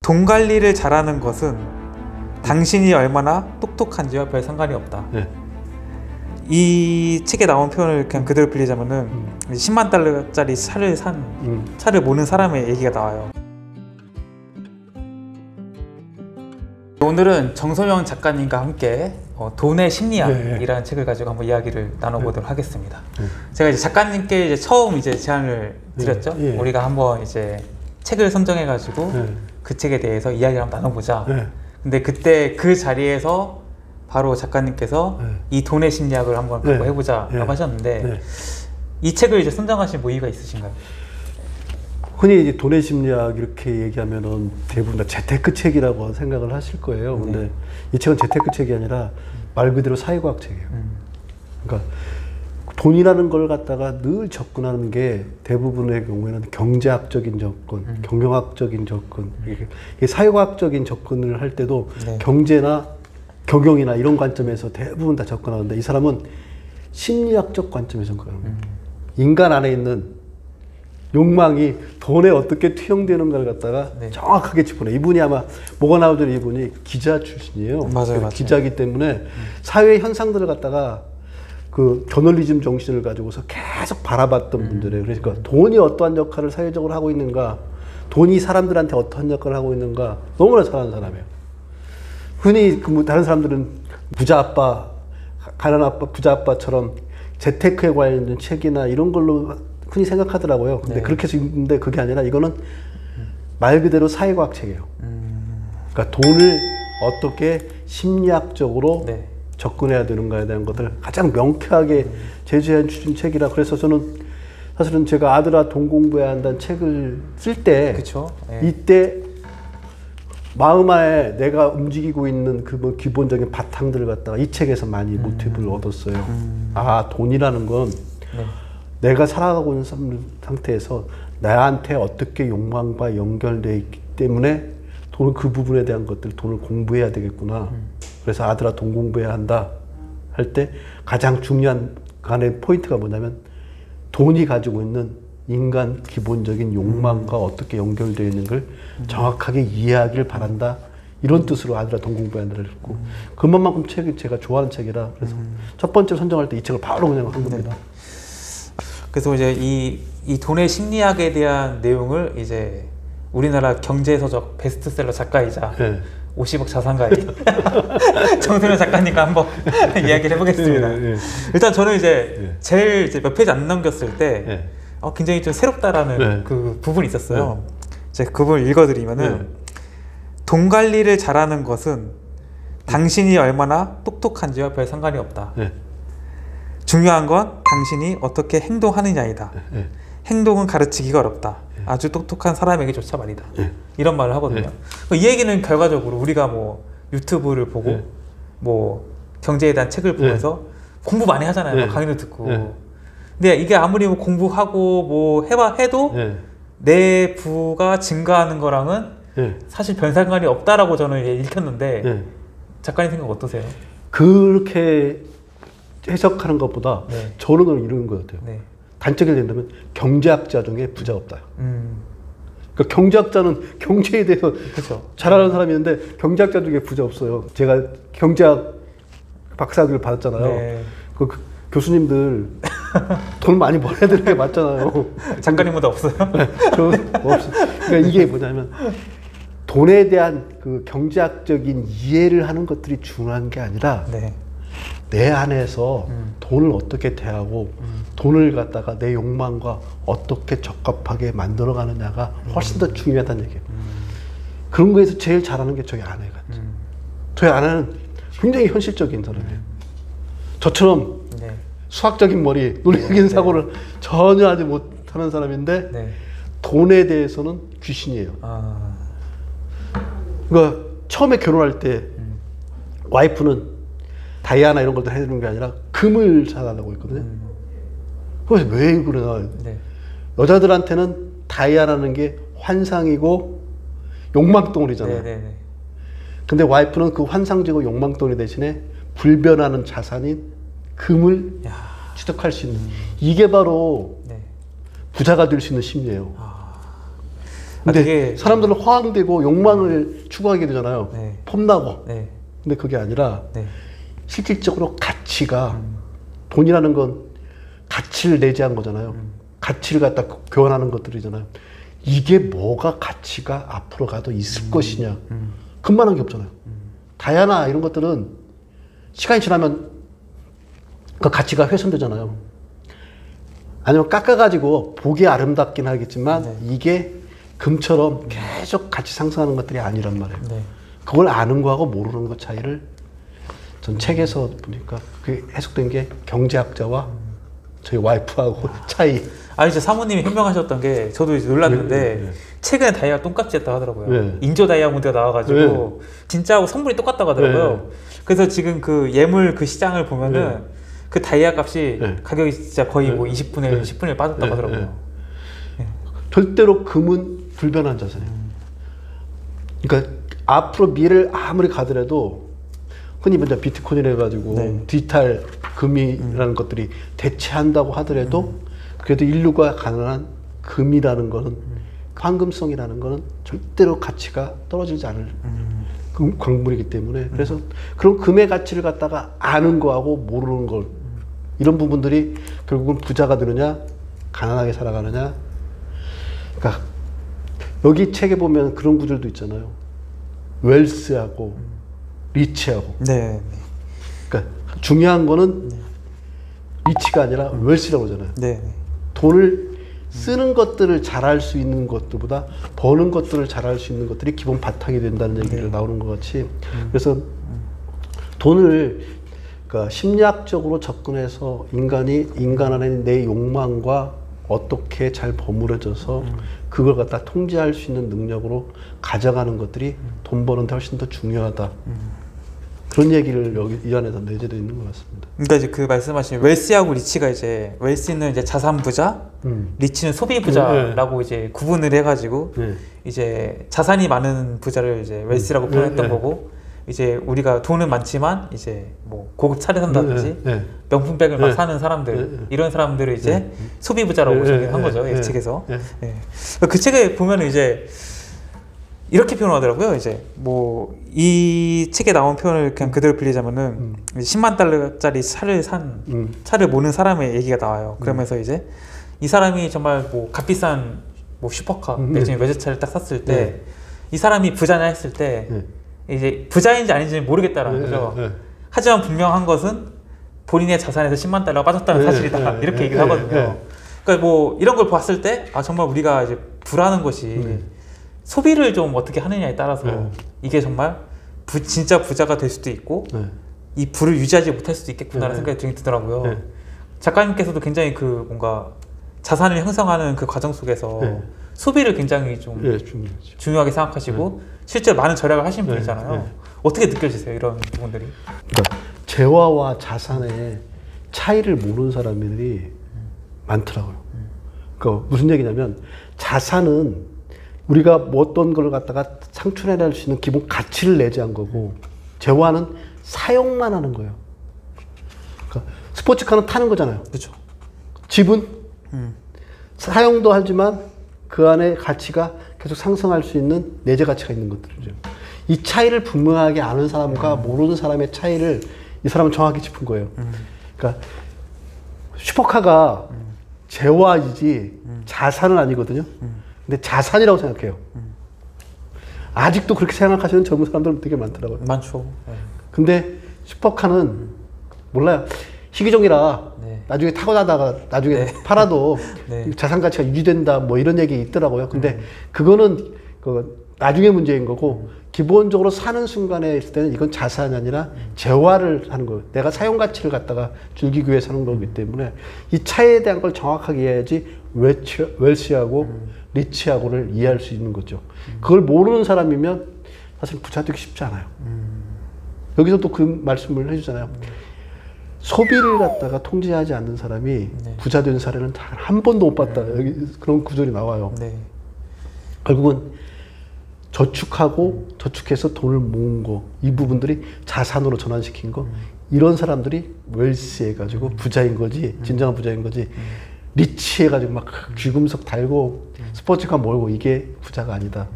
돈 관리를 잘하는 것은 당신이 얼마나 똑똑한지와 별 상관이 없다. 네. 이 책에 나온 표현을 그냥 그대로 빌리자면은 10만 달러짜리 차를 산 차를 모는 사람의 얘기가 나와요. 오늘은 정소영 작가님과 함께 돈의 심리학이라는 책을 가지고 한번 이야기를 나눠보도록 하겠습니다. 제가 이제 작가님께 이제 처음 이제 제안을 드렸죠. 우리가 한번 이제 책을 선정해가지고 그 책에 대해서 이야기를 한번 나눠보자. 근데 그때 그 자리에서 바로 작가님께서 이 돈의 심리학을 한번 해보자 라고 하셨는데 이 책을 이제 선정하신 뭐 이유가 있으신가요? 흔히 이제 돈의 심리학 이렇게 얘기하면은 대부분 다 재테크 책이라고 생각을 하실 거예요. 근데 이 책은 재테크 책이 아니라 말 그대로 사회과학 책이에요. 그러니까 돈이라는 걸 갖다가 늘 접근하는 게 대부분의 경우에는 경제학적인 접근, 경영학적인 접근, 이게 사회과학적인 접근을 할 때도 경제나 경영이나 이런 관점에서 대부분 다 접근하는데 이 사람은 심리학적 관점에서 접근하는 거예요. 인간 안에 있는 욕망이 돈에 어떻게 투영되는가를 갖다가 정확하게 짚어내. 이분이 아마 뭐가 나오던 이분이 기자 출신이에요. 맞아요. 기자이기 때문에 사회 현상들을 갖다가 그 저널리즘 정신을 가지고서 계속 바라봤던 분들이에요. 그러니까 돈이 어떠한 역할을 사회적으로 하고 있는가, 돈이 사람들한테 어떠한 역할을 하고 있는가 너무나 잘 아는 사람이에요. 흔히 그 다른 사람들은 부자 아빠, 가난 아빠, 부자 아빠처럼 재테크에 관련된 책이나 이런 걸로 흔히 생각하더라고요. 근데 그렇게 해서 읽는데 그게 아니라 이거는 말 그대로 사회과학 책이에요. 그러니까 돈을 어떻게 심리학적으로 접근해야 되는가에 대한 것을 가장 명쾌하게 제시해 주신 책이라. 그래서 저는 사실은 제가 아들아 돈 공부해야 한다는 책을 쓸 때 이때 마음 안에 내가 움직이고 있는 그 뭐 기본적인 바탕들을 갖다가 이 책에서 많이 모티브를 얻었어요. 아, 돈이라는 건 내가 살아가고 있는 상태에서 나한테 어떻게 욕망과 연결되어 있기 때문에 돈은 그 부분에 대한 것들, 돈을 공부해야 되겠구나. 그래서 아들아 돈 공부해야 한다 할 때 가장 중요한 간의 포인트가 뭐냐면 돈이 가지고 있는 인간 기본적인 욕망과 어떻게 연결되어 있는 걸 정확하게 이해하기를 바란다. 이런 뜻으로 아들아 돈 공부해야 한다를 했고 그만큼 책이 제가 좋아하는 책이라 그래서 첫 번째 선정할 때 이 책을 바로 그냥 한 겁니다. 그래서 이제 이 돈의 심리학에 대한 내용을 이제 우리나라 경제서적 베스트셀러 작가이자 50억 자산가의 정소영 작가님과 한번 이야기를 해보겠습니다. 일단 저는 이제 제일 이제 몇 페이지 안 넘겼을 때 굉장히 좀 새롭다라는 그 부분이 있었어요. 제가 그 부분을 읽어드리면은 돈 관리를 잘하는 것은 당신이 얼마나 똑똑한지와 별 상관이 없다. 중요한 건 당신이 어떻게 행동하느냐이다. 행동은 가르치기가 어렵다. 아주 똑똑한 사람에게조차 말이다. 이런 말을 하거든요. 이 얘기는 결과적으로 우리가 뭐 유튜브를 보고 뭐 경제에 대한 책을 보면서 공부 많이 하잖아요. 강의를 듣고. 근데 이게 아무리 뭐 공부하고 뭐 해도 내 부가 증가하는 거랑은 사실 별 상관이 없다라고 저는 읽혔는데 작가님 생각 어떠세요? 그렇게 해석하는 것보다 저는 이런 것 같아요. 단적으로 된다면 경제학자 중에 부자가 없다. 그러니까 경제학자는 경제에 대해서 잘하는 사람이 있는데 경제학자 중에 부자 없어요. 제가 경제학 박사학위를 받았잖아요. 그 교수님들 돈 많이 벌어야 되는 게 맞잖아요. 작가님보다 없어요? 저 없어요. 그러니까 이게 뭐냐면 돈에 대한 그 경제학적인 이해를 하는 것들이 중요한 게 아니라 내 안에서 돈을 어떻게 대하고 돈을 갖다가 내 욕망과 어떻게 적합하게 만들어가느냐가 훨씬 더 중요하다는 얘기예요. 그런 거에서 제일 잘하는 게 저희 아내 같죠. 저희 아내는 굉장히 현실적인 사람이에요. 저처럼 수학적인 머리, 논리적인 사고를 전혀 하지 못하는 사람인데 돈에 대해서는 귀신이에요. 그러니까 처음에 결혼할 때 와이프는 다이아나 이런 걸 해주는 게 아니라 금을 사달라고 했거든요. 그래서 왜 그러나 여자들한테는 다이아라는 게 환상이고 욕망덩어리잖아요. 근데 와이프는 그 환상적이고 욕망덩어리 대신에 불변하는 자산인 금을 취득할 수 있는 이게 바로 부자가 될 수 있는 심리예요. 근데 되게 사람들은 허황되고 욕망을 추구하게 되잖아요. 네. 폼나고. 네. 근데 그게 아니라 네. 실질적으로 가치가 돈이라는 건 가치를 내재한 거잖아요. 가치를 갖다 교환하는 것들이잖아요. 이게 뭐가 가치가 앞으로 가도 있을 것이냐. 그만한 게 없잖아요. 다이아나 이런 것들은 시간이 지나면 그 가치가 훼손되잖아요. 아니면 깎아가지고 보기 아름답긴 하겠지만 네. 이게 금처럼 계속 같이 상승하는 것들이 아니란 말이에요. 네. 그걸 아는 거하고 모르는 것 차이를 전 책에서 보니까 그게 해석된 게 경제학자와 저희 와이프하고 차이. 아니 진짜 사모님이 현명하셨던 게 저도 이제 놀랐는데 최근에 다이아 똥값이 했다고 하더라고요. 네. 인조 다이아몬드가 나와가지고 진짜하고 성분이 똑같다고 하더라고요. 그래서 지금 그 예물 그 시장을 보면은 그 다이아 값이 가격이 진짜 거의 뭐 20분의 1, 10분의 1 빠졌다고 하더라고요. 절대로 금은 불변한 자산이에요. 그러니까 앞으로 미래를 아무리 가더라도 흔히 먼저 비트코인을 해가지고 디지털 금이라는 것들이 대체한다고 하더라도 그래도 인류가 가능한 금이라는 거는 황금성이라는 거는 절대로 가치가 떨어지지 않을 광물이기 때문에 그래서 그런 금의 가치를 갖다가 아는 거하고 모르는 걸 이런 부분들이 결국은 부자가 되느냐 가난하게 살아가느냐. 그러니까 여기 책에 보면 그런 구절도 있잖아요. 웰스하고 리치하고. 네. 그러니까 중요한 거는 리치가 아니라 웰스라고 그러잖아요. 네. 돈을 쓰는 것들을 잘할 수 있는 것들보다 버는 것들을 잘할 수 있는 것들이 기본 바탕이 된다는 얘기를 나오는 것 같이 그래서 돈을 그러니까 심리학적으로 접근해서 인간 안에 내 욕망과 어떻게 잘 버무려져서 그걸 갖다 통제할 수 있는 능력으로 가져가는 것들이 돈 버는 데 훨씬 더 중요하다. 그런 얘기를 여기 이 안에서 내재되어 있는 것 같습니다. 그러니까 이제 그 말씀하신 웰스하고 리치가 이제 웰스는 이제 자산 부자, 리치는 소비 부자라고 이제 구분을 해가지고 이제 자산이 많은 부자를 이제 웰스라고 표현했던 거고 이제 우리가 돈은 많지만 이제 뭐 고급 차를 산다든지 명품백을 막 사는 사람들 이런 사람들을 이제 소비 부자라고 정의한 거죠. 이 책에서. 그 책에 보면은 이제 이렇게 표현하더라고요. 이제 뭐 이 책에 나온 표현을 그냥 그대로 빌리자면은 10만 달러짜리 차를 모는 사람의 얘기가 나와요. 그러면서 이제 이 사람이 정말 뭐 값비싼 뭐 슈퍼카 내지는 외제차를 딱 샀을 때 이 사람이 부자냐 했을 때 이제 부자인지 아닌지는 모르겠다라는 거죠. 하지만 분명한 것은 본인의 자산에서 10만 달러가 빠졌다는 사실이다. 이렇게 얘기를 하거든요. 그러니까 뭐 이런 걸 봤을 때 아 정말 우리가 이제 부라는 것이 소비를 좀 어떻게 하느냐에 따라서 이게 정말 진짜 부자가 될 수도 있고 이 부를 유지하지 못할 수도 있겠구나라는 생각이 들더라고요. 작가님께서도 굉장히 그 뭔가 자산을 형성하는 그 과정 속에서 소비를 굉장히 좀 중요하게 생각하시고 실제로 많은 절약을 하신 분이잖아요. 어떻게 느껴지세요? 이런 부분들이? 그러니까 재화와 자산의 차이를 모르는 사람들이 많더라고요. 그러니까 무슨 얘기냐면 자산은 우리가 뭐 어떤 걸 갖다가 창출해낼 수 있는 기본 가치를 내재한 거고 재화는 사용만 하는 거예요. 그러니까 스포츠카는 타는 거잖아요. 그렇죠. 집은 사용도 하지만 그 안에 가치가 계속 상승할 수 있는 내재 가치가 있는 것들이죠. 이 차이를 분명하게 아는 사람과 모르는 사람의 차이를 이 사람은 정확히 짚은 거예요. 그러니까 슈퍼카가 재화이지 자산은 아니거든요. 근데 자산이라고 생각해요. 아직도 그렇게 생각하시는 젊은 사람들 되게 많더라고요. 많죠. 근데 슈퍼카는 몰라요. 희귀종이라 나중에 타고 나다가 나중에 팔아도 자산 가치가 유지된다 뭐 이런 얘기 있더라고요. 근데 그거는 그 나중에 문제인 거고 기본적으로 사는 순간에 있을 때는 이건 자산이 아니라 재화를 하는 거예요. 내가 사용 가치를 갖다가 즐기기 위해 사는 거기 때문에 이 차이에 대한 걸 정확하게 이해해야지 웰시하고 리치하고를 이해할 수 있는 거죠. 그걸 모르는 사람이면 사실 부자 되기 쉽지 않아요. 여기서 또 그 말씀을 해주잖아요. 소비를 갖다가 통제하지 않는 사람이 부자 된 사례는 단 한 번도 못 봤다. 여기 그런 구절이 나와요. 결국은 저축해서 돈을 모은 거, 이 부분들이 자산으로 전환시킨 거, 이런 사람들이 웰스 해가지고 부자인 거지, 진정한 부자인 거지. 리치해가지고 막 귀금속 달고 스포츠카 몰고 이게 부자가 아니다.